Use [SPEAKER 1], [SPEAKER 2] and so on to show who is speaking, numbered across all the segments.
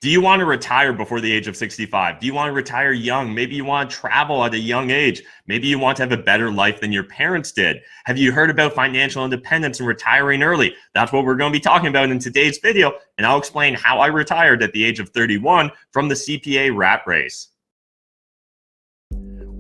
[SPEAKER 1] Do you want to retire before the age of 65? Do you want to retire young? Maybe you want to travel at a young age. Maybe you want to have a better life than your parents did. Have you heard about financial independence and retiring early? That's what we're going to be talking about in today's video, and I'll explain how I retired at the age of 31 from the CPA Rat Race.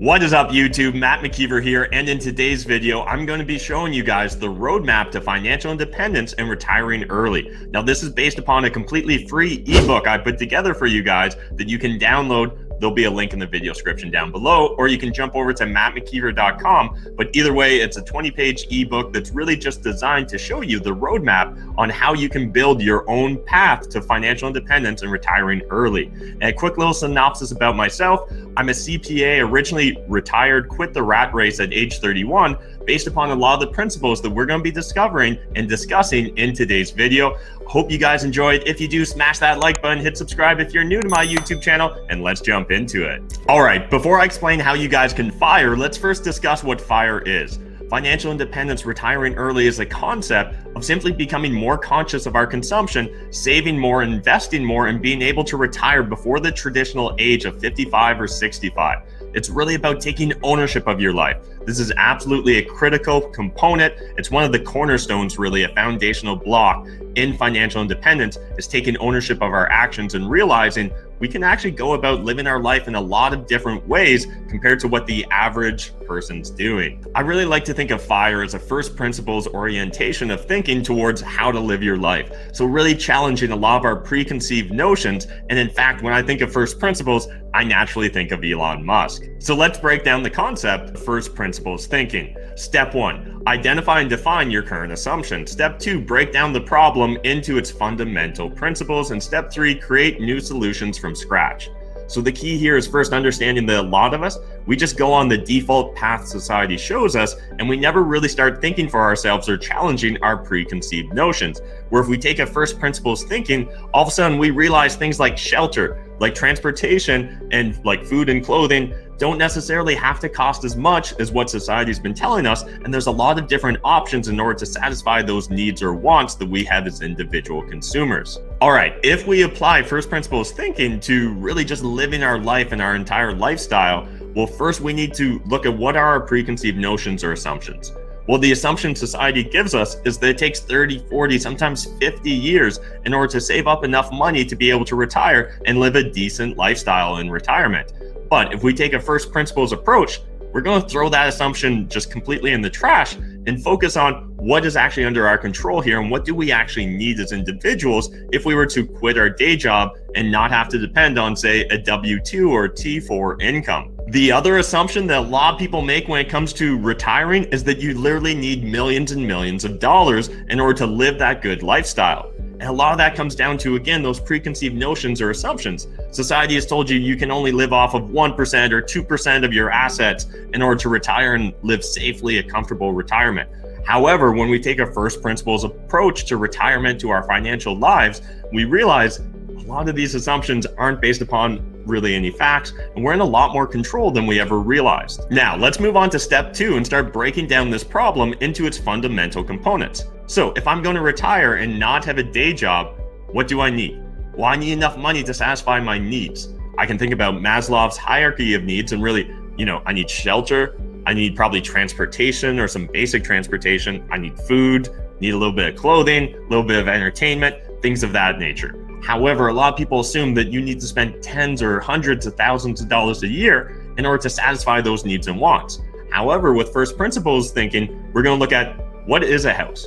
[SPEAKER 1] What is up, YouTube? Matt McKeever here, and in today's video, I'm going to be showing you guys the roadmap to financial independence and retiring early. Now, this is based upon a completely free ebook I put together for you guys that you can download. There'll be a link in the video description down below, or you can jump over to mattmckeever.com. But either way, it's a 20-page ebook that's really just designed to show you the roadmap on how you can build your own path to financial independence and retiring early. And a quick little synopsis about myself. I'm a CPA, originally retired, quit the rat race at age 31, based upon a lot of the principles that we're going to be discovering and discussing in today's video. Hope you guys enjoyed. If you do, smash that like button, hit subscribe if you're new to my YouTube channel, and let's jump into it. All right, before I explain how you guys can FIRE, let's first discuss what FIRE is. Financial independence, retiring early, is a concept of simply becoming more conscious of our consumption, saving more, investing more, and being able to retire before the traditional age of 55 or 65. It's really about taking ownership of your life. This is absolutely a critical component. It's one of the cornerstones, really, a foundational block in financial independence, is taking ownership of our actions and realizing we can actually go about living our life in a lot of different ways compared to what the average person's doing. I really like to think of FIRE as a first principles orientation of thinking towards how to live your life. So really challenging a lot of our preconceived notions. And in fact, when I think of first principles, I naturally think of Elon Musk. So let's break down the concept of first principles thinking. Step 1, identify and define your current assumption. Step 2, break down the problem into its fundamental principles. And step 3, create new solutions from scratch. So the key here is first understanding that a lot of us, we just go on the default path society shows us, and we never really start thinking for ourselves or challenging our preconceived notions. Where if we take a first principles thinking, all of a sudden we realize things like shelter, like transportation, and like food and clothing don't necessarily have to cost as much as what society's been telling us, and there's a lot of different options in order to satisfy those needs or wants that we have as individual consumers. All right, if we apply first principles thinking to really just living our life and our entire lifestyle, well, first we need to look at what are our preconceived notions or assumptions. Well, the assumption society gives us is that it takes 30, 40, sometimes 50 years in order to save up enough money to be able to retire and live a decent lifestyle in retirement. But if we take a first principles approach, we're going to throw that assumption just completely in the trash and focus on what is actually under our control here and what do we actually need as individuals if we were to quit our day job and not have to depend on, say, a W-2 or T4 income. The other assumption that a lot of people make when it comes to retiring is that you literally need millions and millions of dollars in order to live that good lifestyle. And a lot of that comes down to, again, those preconceived notions or assumptions. Society has told you you can only live off of 1% or 2% of your assets in order to retire and live safely a comfortable retirement. However, when we take a first principles approach to retirement, to our financial lives, we realize a lot of these assumptions aren't based upon really any facts, and we're in a lot more control than we ever realized. Now, let's move on to step 2 and start breaking down this problem into its fundamental components. So if I'm going to retire and not have a day job, what do I need? Well, I need enough money to satisfy my needs. I can think about Maslow's hierarchy of needs and really, I need shelter. I need probably transportation or some basic transportation. I need food, need a little bit of clothing, a little bit of entertainment, things of that nature. However, a lot of people assume that you need to spend tens or hundreds of thousands of dollars a year in order to satisfy those needs and wants. However, with first principles thinking, we're going to look at what is a house?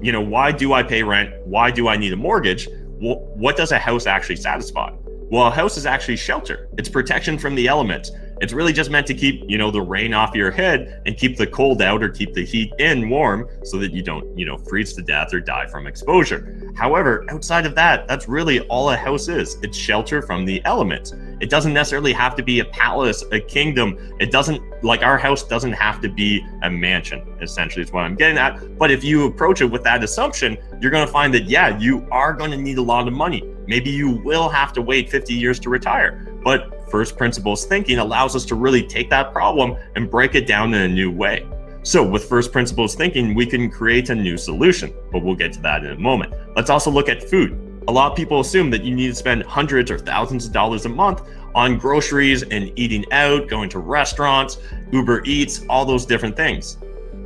[SPEAKER 1] Why do I pay rent? Why do I need a mortgage? Well, what does a house actually satisfy? Well, a house is actually shelter. It's protection from the elements. It's really just meant to keep, the rain off your head and keep the cold out or keep the heat in warm so that you don't, freeze to death or die from exposure. However, outside of that, that's really all a house is. It's shelter from the elements. It doesn't necessarily have to be a palace, a kingdom. It doesn't, like our house doesn't have to be a mansion, essentially is what I'm getting at. But if you approach it with that assumption, you're going to find that, yeah, you are going to need a lot of money. Maybe you will have to wait 50 years to retire. But first principles thinking allows us to really take that problem and break it down in a new way. So with first principles thinking, we can create a new solution, but we'll get to that in a moment. Let's also look at food. A lot of people assume that you need to spend hundreds or thousands of dollars a month on groceries and eating out, going to restaurants, Uber Eats, all those different things.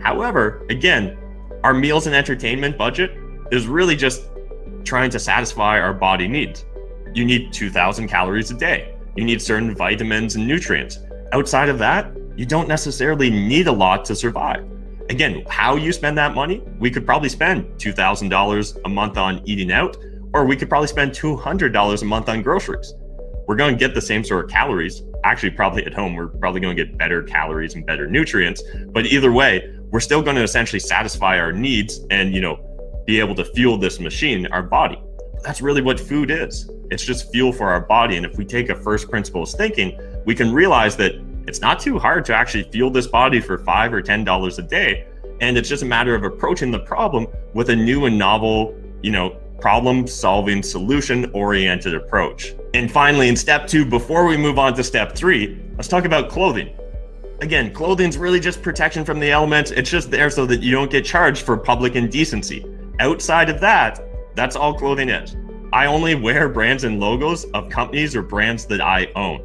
[SPEAKER 1] However, again, our meals and entertainment budget is really just trying to satisfy our body needs. You need 2,000 calories a day. You need certain vitamins and nutrients. Outside of that, you don't necessarily need a lot to survive. Again, how you spend that money, we could probably spend $2,000 a month on eating out, or we could probably spend $200 a month on groceries. We're going to get the same sort of calories. Actually, probably at home, we're probably going to get better calories and better nutrients. But either way, we're still going to essentially satisfy our needs and, be able to fuel this machine, our body. That's really what food is. It's just fuel for our body. And if we take a first principles thinking, we can realize that it's not too hard to actually fuel this body for $5 or $10 a day. And it's just a matter of approaching the problem with a new and novel, problem solving, solution oriented approach. And finally, in step 2, before we move on to step 3, let's talk about clothing. Again, clothing's really just protection from the elements. It's just there so that you don't get charged for public indecency. Outside of that, that's all clothing is. I only wear brands and logos of companies or brands that I own.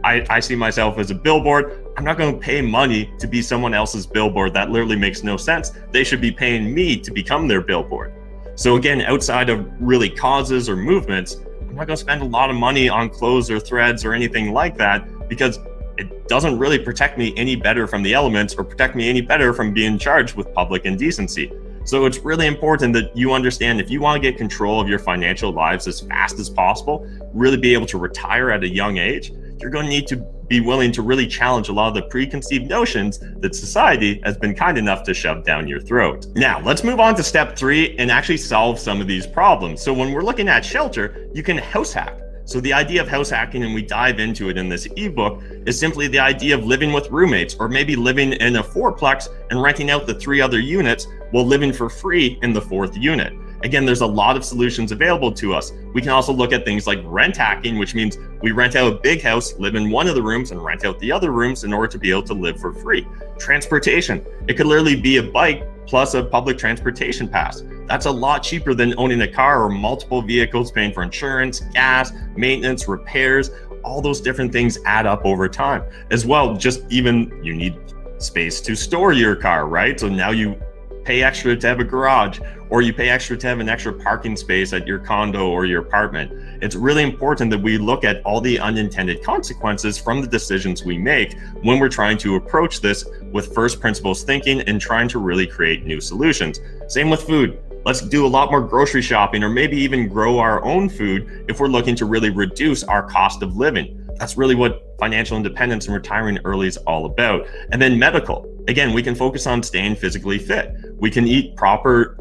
[SPEAKER 1] I see myself as a billboard. I'm not going to pay money to be someone else's billboard. That literally makes no sense. They should be paying me to become their billboard. So again, outside of really causes or movements, I'm not going to spend a lot of money on clothes or threads or anything like that, because it doesn't really protect me any better from the elements or protect me any better from being charged with public indecency. So it's really important that you understand, if you want to get control of your financial lives as fast as possible, really be able to retire at a young age, you're going to need to be willing to really challenge a lot of the preconceived notions that society has been kind enough to shove down your throat. Now, let's move on to step 3 and actually solve some of these problems. So when we're looking at shelter, you can house hack. So the idea of house hacking, and we dive into it in this ebook, is simply the idea of living with roommates, or maybe living in a 4-plex and renting out the 3 other units while living for free in the 4th unit. Again, there's a lot of solutions available to us. We can also look at things like rent hacking, which means we rent out a big house, live in one of the rooms, and rent out the other rooms in order to be able to live for free. Transportation. It could literally be a bike plus a public transportation pass. That's a lot cheaper than owning a car or multiple vehicles, paying for insurance, gas, maintenance, repairs. All those different things add up over time. As well, just even you need space to store your car, right? So now you pay extra to have a garage, or you pay extra to have an extra parking space at your condo or your apartment. It's really important that we look at all the unintended consequences from the decisions we make when we're trying to approach this with first principles thinking and trying to really create new solutions. Same with food. Let's do a lot more grocery shopping, or maybe even grow our own food if we're looking to really reduce our cost of living. That's really what financial independence and retiring early is all about. And then medical. Again, we can focus on staying physically fit. We can eat proper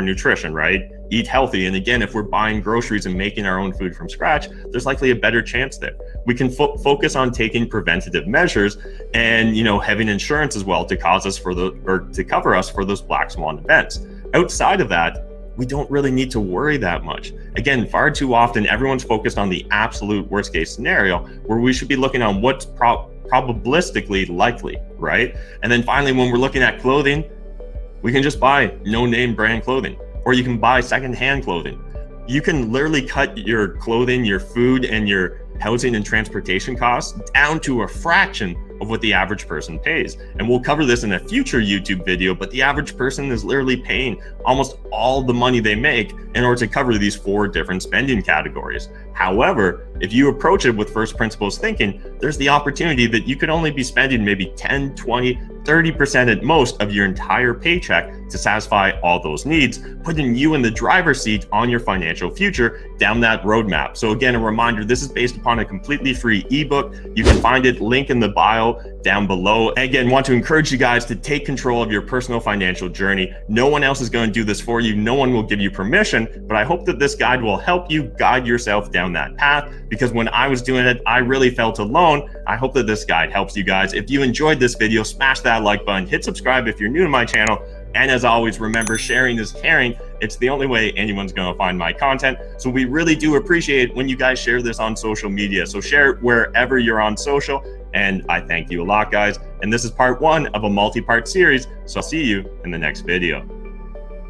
[SPEAKER 1] nutrition, right? Eat healthy. And again, if we're buying groceries and making our own food from scratch, there's likely a better chance there. We can focus on taking preventative measures and, having insurance as well to to cover us for those black swan events. Outside of that, we don't really need to worry that much. Again, far too often, everyone's focused on the absolute worst case scenario, where we should be looking on what's probabilistically likely, right? And then finally, when we're looking at clothing, we can just buy no name brand clothing, or you can buy secondhand clothing. You can literally cut your clothing, your food, and your housing and transportation costs down to a fraction of what the average person pays. And we'll cover this in a future YouTube video, but the average person is literally paying almost all the money they make in order to cover these 4 different spending categories. However, if you approach it with first principles thinking, there's the opportunity that you could only be spending maybe 10, 20, 30% at most of your entire paycheck to satisfy all those needs, putting you in the driver's seat on your financial future down that roadmap. So again, a reminder, this is based upon a completely free ebook. You can find it, link in the bio down below. And again, want to encourage you guys to take control of your personal financial journey. No one else is going to do this for you. No one will give you permission, but I hope that this guide will help you guide yourself down that path, because when I was doing it, I really felt alone. I hope that this guide helps you guys. If you enjoyed this video, smash that like button, hit subscribe if you're new to my channel. And as always, remember, sharing is caring. It's the only way anyone's going to find my content. So we really do appreciate when you guys share this on social media. So share it wherever you're on social. And I thank you a lot, guys. And this is part 1 of a multi-part series. So I'll see you in the next video.